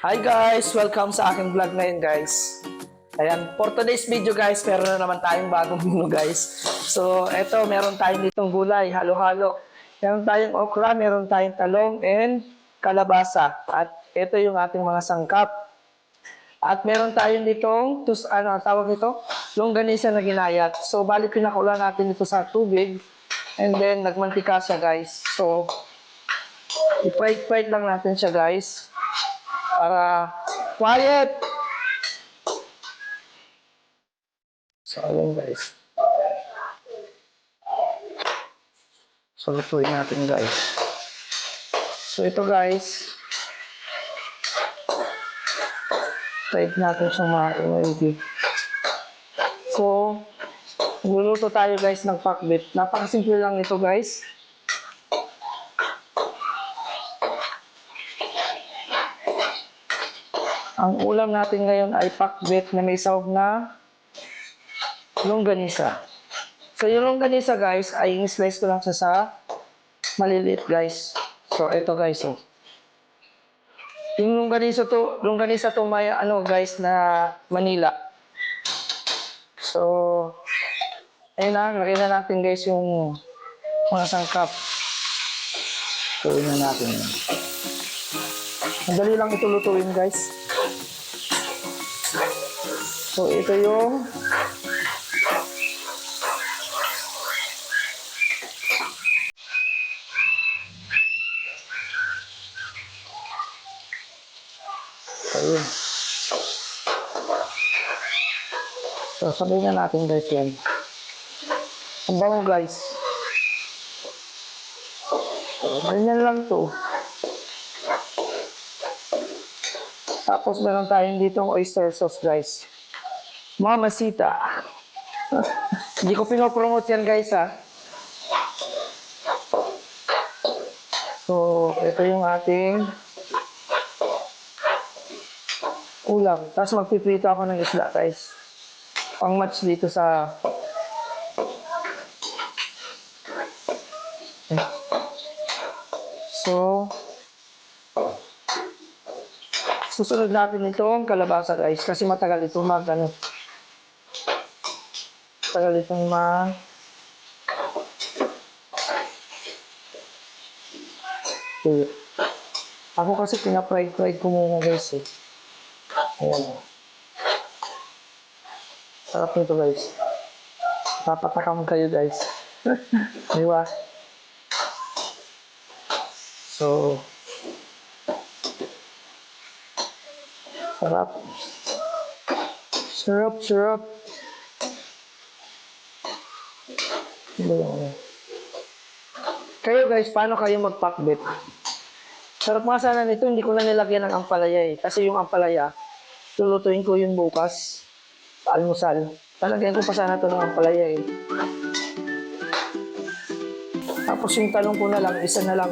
Hi guys! Welcome sa aking vlog ngayon guys. Ayan, for today's video guys, meron na naman tayong bagong menu guys. So, eto, meron tayong ditong gulay, halo-halo. Meron tayong okra, meron tayong talong, and kalabasa. At ito yung ating mga sangkap. At meron tayong ditong, tawag nito? Longganisa na ginayat. So, bali pinakulan natin ito sa tubig. And then, nagmantika siya guys. So, i-fry lang natin siya guys. Para quiet. So, ayun guys. So, lutuin natin guys. So, ito guys. Try natin siyang ma-ready. So, luluto tayo guys ng pakbit. Napakasimple lang ito guys. Ang ulam natin ngayon ay pakbit na may sahog na longganisa. So, yung longganisa guys, ay in-slice ko lang siya sa maliliit guys. So, ito guys. Oh. Yung longganisa to may guys na Manila. So, ayun na, lagay na natin guys yung mga sangkap. Tuloy na natin. Madali lang ito lutuin guys. So, ito yung ayun. So, sabihin na natin guys yan. Ang bango guys. So, ganyan lang to. Tapos meron tayong ditong oyster sauce guys. Mamacita. Hindi ko pinopromote yan guys ha. So, ito yung ating ulam. Tapos magpiprito ako ng isda guys. Pang match dito sa So, susunod natin itong kalabasa guys. Kasi matagal ito matagal itong Ako kasi pina-fried ko muna guys eh. Ayan. Sarap nito guys. Papatakam kayo guys. Diba? So, sarap. Sarap. Kayo guys, paano kayo magpakbit? Sarap nga sana nito, hindi ko na nilagyan ng ampalaya eh. Kasi yung ampalaya, lulutuin ko yun bukas sa almusal. Talagyan ko pa sana ito ng ampalaya eh. Tapos yung talong ko na lang, isa na lang.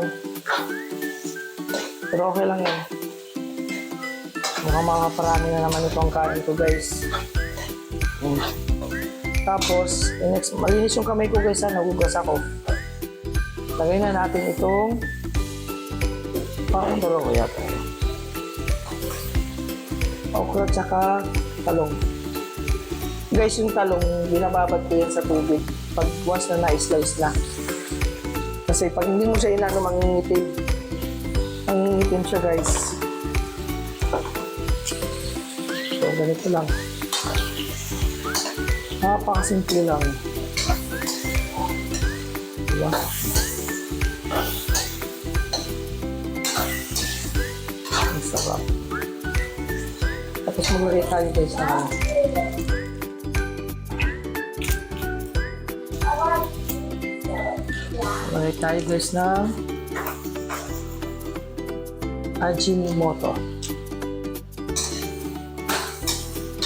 Pero okay lang yan. Mukhang makaparami na naman ito ang kain ko guys. Tapos, malinis yung kamay ko guys ha, nagugas ako. Lagay na natin itong parang dalawa yata. Okra tsaka talong. Guys, yung talong, binababad ko yan sa tubig. Pag once na na-slice na. Kasi pag hindi mo siya inano, mangingitim. Mangingitim siya guys. So, ganito lang. Napakasimple lang. Diba? Ang sarap. Tapos maglagay tayo guys na maglagay tayo guys na Ajinomoto.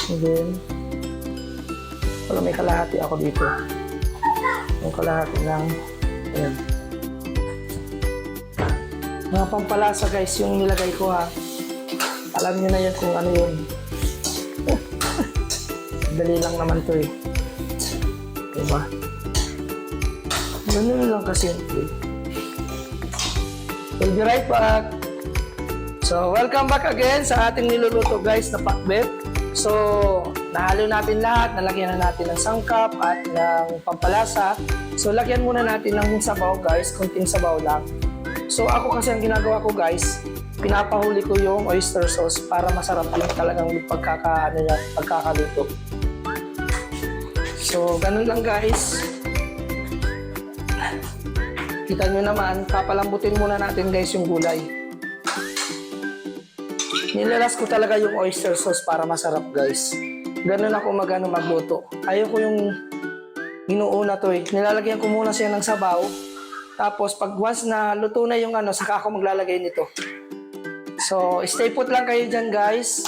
And then may kalahati ako dito. Yung kalahati lang. Ayan. Mga pampalasa guys yung nilagay ko ha. Alam niyo na yan kung ano yun. Dali lang naman to eh. Diba? Ganun lang kasi. We'll be right back. So, welcome back again sa ating niluluto guys na pakbet. So, nahalo natin lahat, nalagyan na natin ng sangkap at ng pampalasa. So, lagyan muna natin ng sabaw guys, konting sabaw lang. So, ako kasi ang ginagawa ko guys, pinapahuli ko yung oyster sauce para masarap yung talagang pagkakaluto. So, ganun lang guys. Kita nyo naman, papalambutin muna natin guys yung gulay. Nilalas ko talaga yung oyster sauce para masarap guys. Ganun ako magluto. Ayaw ko yung inuuna to eh. Nilalagyan ko muna siya ng sabaw. Tapos pag once na luto na yung saka ako maglalagay nito. So, stay put lang kayo dyan guys.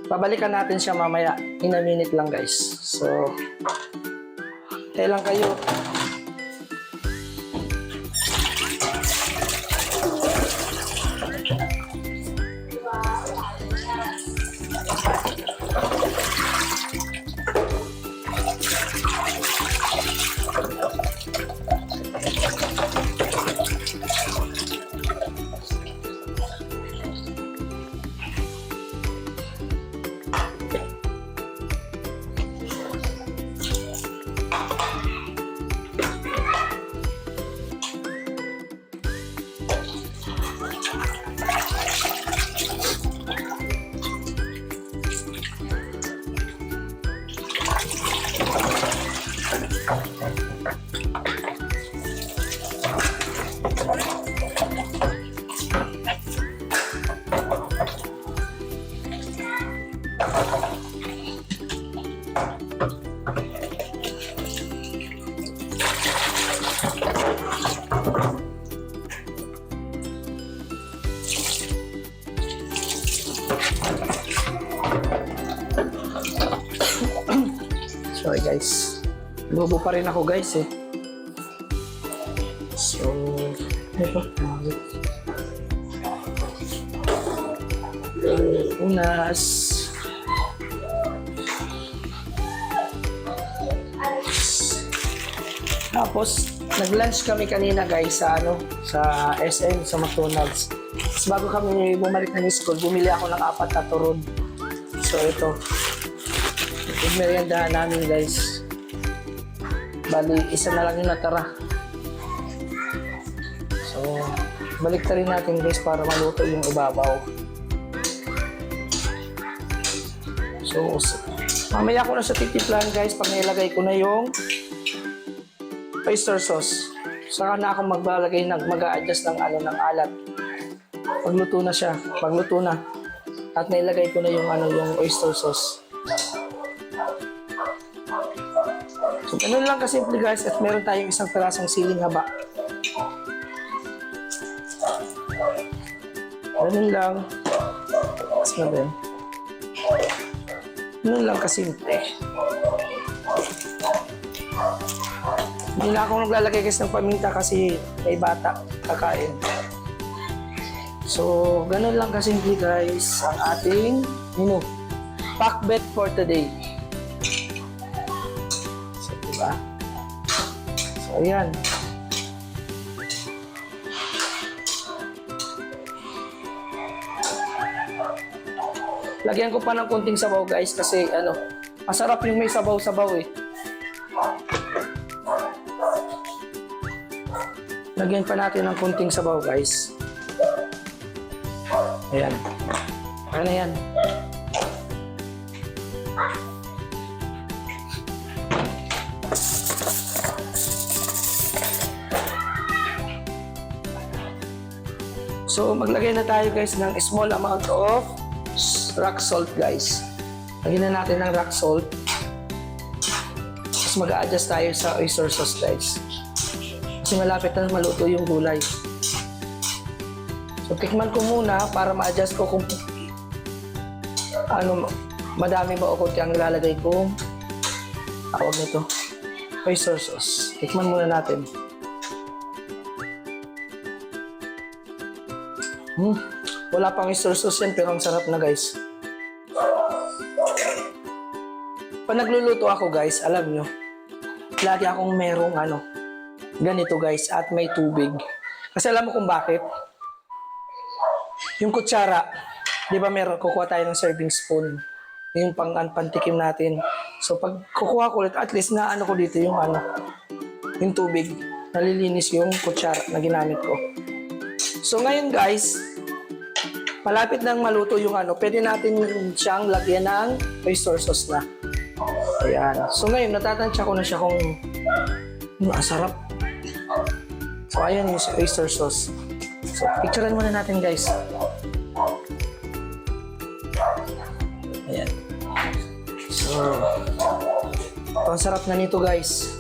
Babalikan natin siya mamaya. In a minute lang guys. So, tayo lang kayo. Sorry guys, bobo pa rin ako guys eh. So, ito. Unas. Tapos, nag-lunch kami kanina guys sa sa SM, sa McDonald's. Tapos bago kami bumalik ng school, bumili ako ng 4 na turod. So ito. Yung meriendahan namin guys. Bali, isa na lang yung natara. So, balik rin natin guys para maluto yung ibabaw. So, mamaya ko na sa titiplahan guys pag nilagay ko na yung oyster sauce. Saka na ako mag-a-adjust ng ng alat. Pagluto na siya, pagluto na. At nailagay ko na yung yung oyster sauce. So, ganun lang kasimple guys at meron tayong isang pirasong siling haba. Ganun lang. Mas na din. Ganun lang kasimple. Hindi na ako naglalagay guys ng paminta kasi may bata kakain. So, ganun lang kasimple guys ang ating pakbet for today. Diba? So, ayan. Lagyan ko pa ng konting sabaw guys kasi masarap yung may sabaw-sabaw eh. Lagyan pa natin ng konting sabaw guys. Ayan. Ano yan? So, maglagay na tayo guys ng small amount of rock salt guys. Lagyan na natin ng rock salt. Tapos mag-a-adjust tayo sa oyster sauce guys. Kasi malapit na maluto yung gulay. So, tikman ko muna para ma-adjust ko kung madami ba o kunti ang nilalagay ko. Tawag nito. Oyster sauce. Tikman muna natin. Wala pang oyster sauce yan pero ang sarap na guys. Pag nagluluto ako guys, alam nyo, lagi akong merong ganito guys at may tubig. Kasi alam mo kung bakit? Yung kutsara, di ba meron, kukuha tayo ng serving spoon. Yung pantikim natin. So pag kukuha ko ulit, at least na ano ko dito yung ano, yung tubig. Nalilinis yung kutsara na ginamit ko. So ngayon guys, malapit nang maluto yung ano, pwede natin siyang lagyan ng oyster sauce na. Ayan. So ngayon, natatansya ko na siya kung sarap. So ayan yung oyster sauce. So picturean muna natin guys. Ayan. So, ang sarap na nito guys.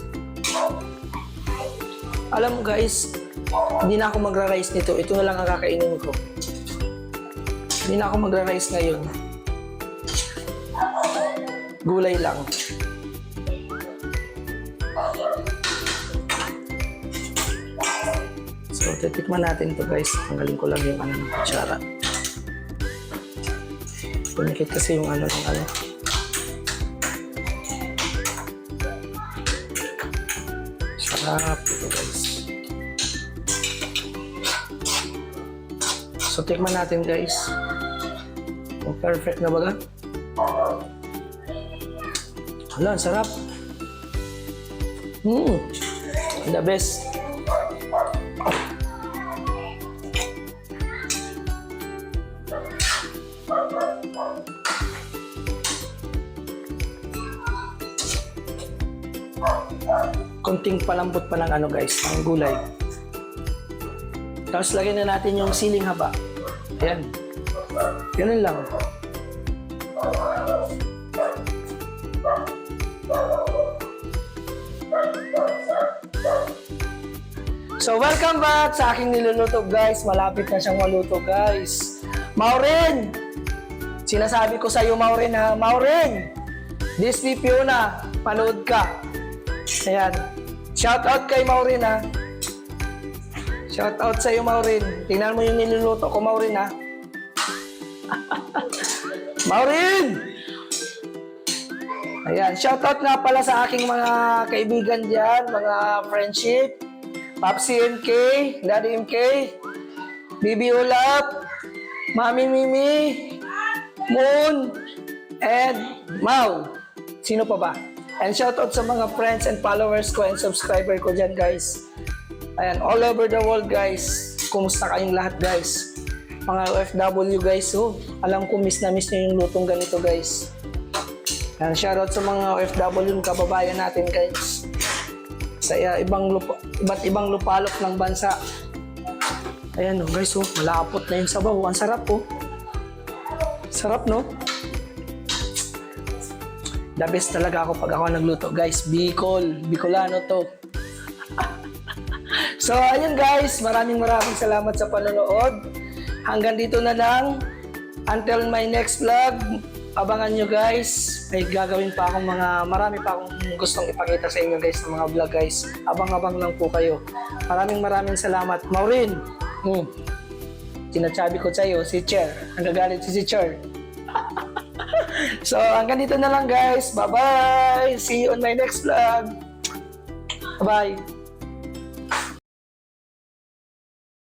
Alam mo guys, hindi na ako magra-rice nito. Ito na lang ang kakainin ko. Hindi na ako magra-rice ngayon. Gulay lang. So, titikman natin ito guys. Tanggalin ko lang yung ano ng kutsara. Punikit kasi yung ano ng ano. Sarap ito guys. So, tikman natin guys. Perfect na ba? Hala, sarap. The best. Konting palambot pa ng ano guys, ng gulay. Tapos lagyan na natin yung siling haba. Ayan. Ganun lang. So welcome back sa aking niluluto guys. Malapit na siyang maluto guys. Maureen! Sinasabi ko sa iyo Maureen ha. Maureen! This be Fiona. Panood ka. Ayan. Shout out kay Maureen ha. Shout out sa iyo Maureen. Tingnan mo yung niluluto ko Maureen ha. Maureen! Ayan. Shout out nga pala sa aking mga kaibigan dyan. Mga friendship. Papsi MK, Daddy MK, Bibi Ulap, Mami Mimi, Moon, and Mau. Sino pa ba? And shoutout sa mga friends and followers ko and subscriber ko dyan guys. Ayan, all over the world guys. Kumusta kayong lahat guys? Mga OFW guys, oh, alam ko miss na miss nyo yung lutong ganito guys. Ayan, shoutout sa mga OFW kababayan natin guys. Sa iba't ibang lupalop ng bansa. Ayan oh, guys, oh, malapot na yung sabaw. Ang sarap oh. Sarap no? The best talaga ako pag ako nagluto guys. Bicolano to. So ayun guys, maraming salamat sa panonood. Hanggang dito na lang. Until my next vlog, abangan nyo guys. May gagawin pa akong marami pa akong gustong ipakita sa inyo guys ng mga vlog guys. Abang-abang lang po kayo. Maraming salamat. Maureen, sinasabi ko sa iyo, si Cher. Nagagalit si Cher. So, hanggang dito na lang guys. Bye-bye! See you on my next vlog. Bye-bye!